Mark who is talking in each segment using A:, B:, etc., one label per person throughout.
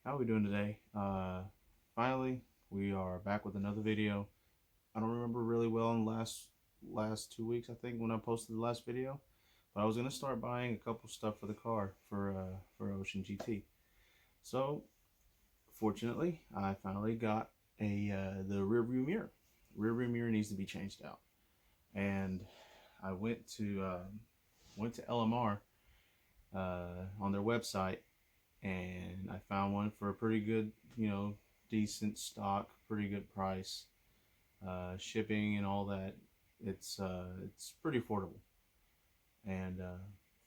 A: How are we doing today? Finally, we are back with another video. I don't remember really well in the last 2 weeks, I think, when I posted the last video, but I was gonna start buying a couple stuff for the car for Ocean GT. So, fortunately, I finally got the rear view mirror. Rear view mirror needs to be changed out, and I went to LMR on their website, and I found one for a pretty good, decent stock, pretty good price, shipping and all that. It's pretty affordable, and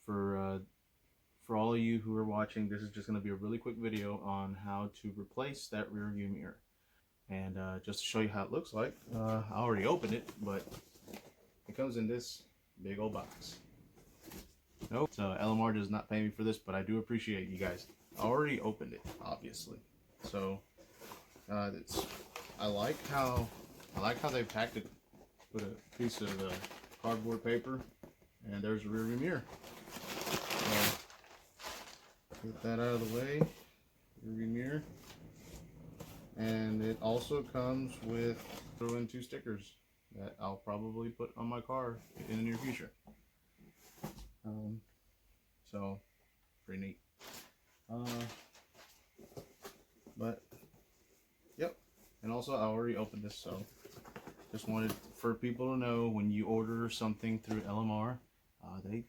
A: for all of you who are watching, this is just going to be a really quick video on how to replace that rear view mirror. And just to show you how it looks like, I already opened it, but it comes in this big old box. Nope, so LMR does not pay me for this, but I do appreciate you guys. I already opened it, obviously. So I like how they packed it. Put a piece of cardboard paper, and there's a rear view mirror. So get that out of the way. Rear view mirror, and it also comes with throw in 2 stickers that I'll probably put on my car in the near future. So pretty neat. But yep, and also I already opened this, so just wanted for people to know, when you order something through LMR, they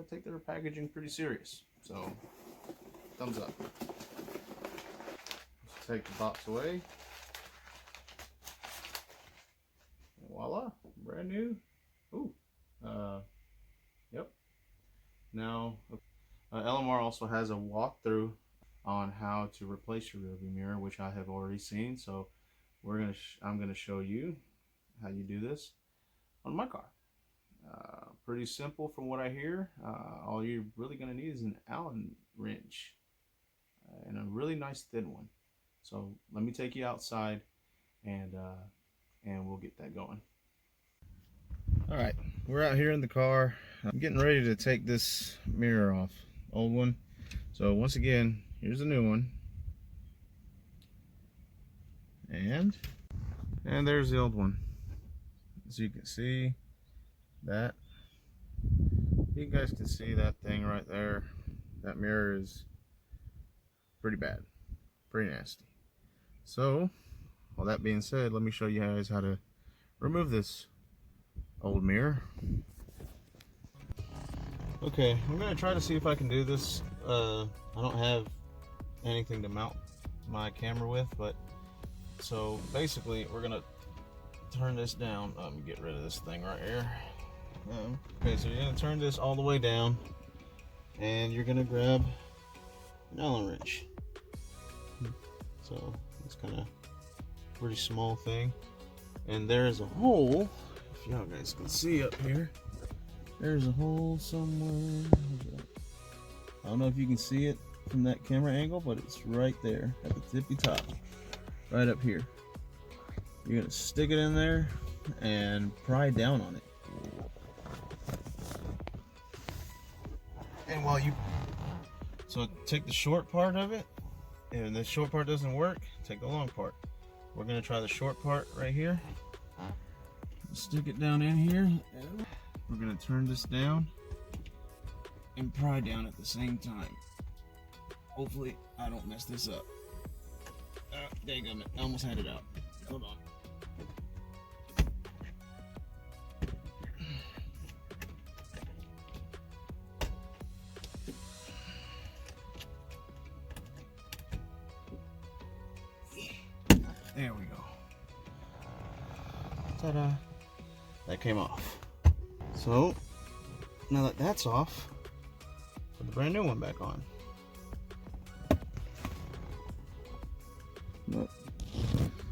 A: take their packaging pretty serious. So thumbs up. Let's take the box away. And voila, brand new. Ooh, yep. Now, LMR also has a walkthrough on how to replace your rearview mirror, which I have already seen. So I'm gonna show you how you do this on my car. Pretty simple from what I hear. All you're really gonna need is an Allen wrench and a really nice thin one. So let me take you outside, and we'll get that going. All right, we're out here in the car. I'm getting ready to take this mirror off, old one. So once again, here's a new one, and there's the old one. As you can see, that you guys can see that thing right there. That mirror is pretty bad, pretty nasty. So, all that being said, let me show you guys how to remove this old mirror. Okay, I'm gonna try to see if I can do this. I don't have anything to mount my camera with, but so basically we're gonna turn this down. Let me get rid of this thing right here. Okay, so you're gonna turn this all the way down, and you're gonna grab an Allen wrench. So it's kind of pretty small thing, and there's a hole. If y'all guys can see up here, there's a hole somewhere. I don't know if you can see it from that camera angle, but it's right there at the tippy top, right up here. You're gonna stick it in there and pry down on it. And so take the short part of it, and the short part doesn't work, take the long part. We're gonna try the short part right here. Stick it down in here, and we're gonna turn this down and pry down at the same time. Hopefully I don't mess this up. Dang it, I almost had it out. Hold on. There we go. Ta-da! That came off. So now that that's off, put the brand new one back on.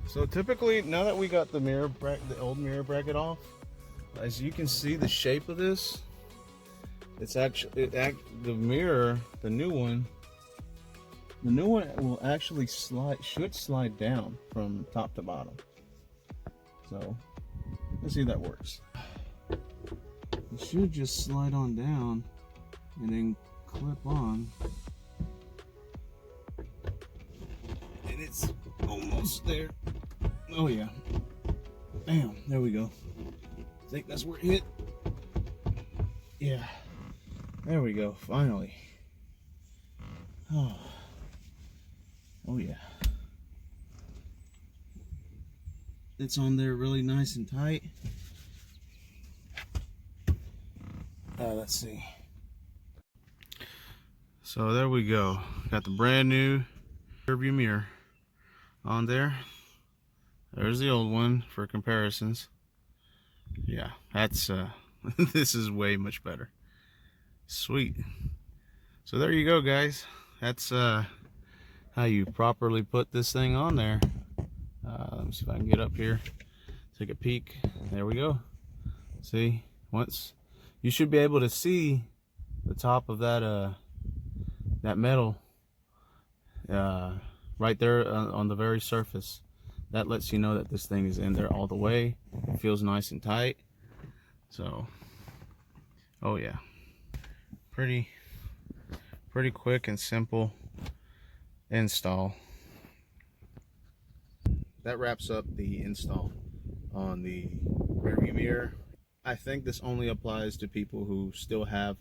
A: So typically, now that we got the old mirror bracket off, as you can see the shape of this, it's actually the mirror, the new one will actually should slide down from top to bottom. So let's see if that works. It should just slide on down and then clip on. It's almost there. Oh yeah. Bam, there we go. I think that's where it hit. Yeah. There we go, finally. Oh. Oh yeah. It's on there really nice and tight. Let's see. So there we go. Got the brand new rearview mirror on there. There's the old one for comparisons. Yeah, that's this is way much better. Sweet. So there you go, guys. That's how you properly put this thing on there. Let me see if I can get up here, take a peek. There we go. See, once you should be able to see the top of that that metal right there on the very surface. That lets you know that this thing is in there all the way. It feels nice and tight. So, oh yeah, pretty quick and simple install. That wraps up the install on the rearview mirror. I think this only applies to people who still have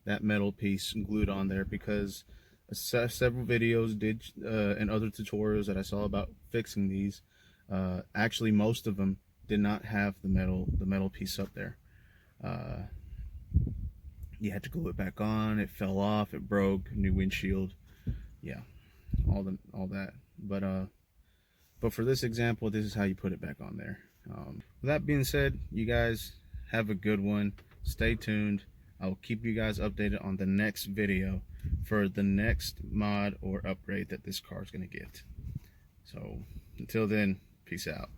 A: that metal piece glued on there, because several videos did and other tutorials that I saw about fixing these, actually most of them did not have the metal piece up there. You had to glue it back on. It fell off, it broke, new windshield, yeah, all that. But for this example, this is how you put it back on there. With that being said, you guys have a good one. Stay tuned. I will keep you guys updated on the next video for the next mod or upgrade that this car is going to get. So until then, peace out.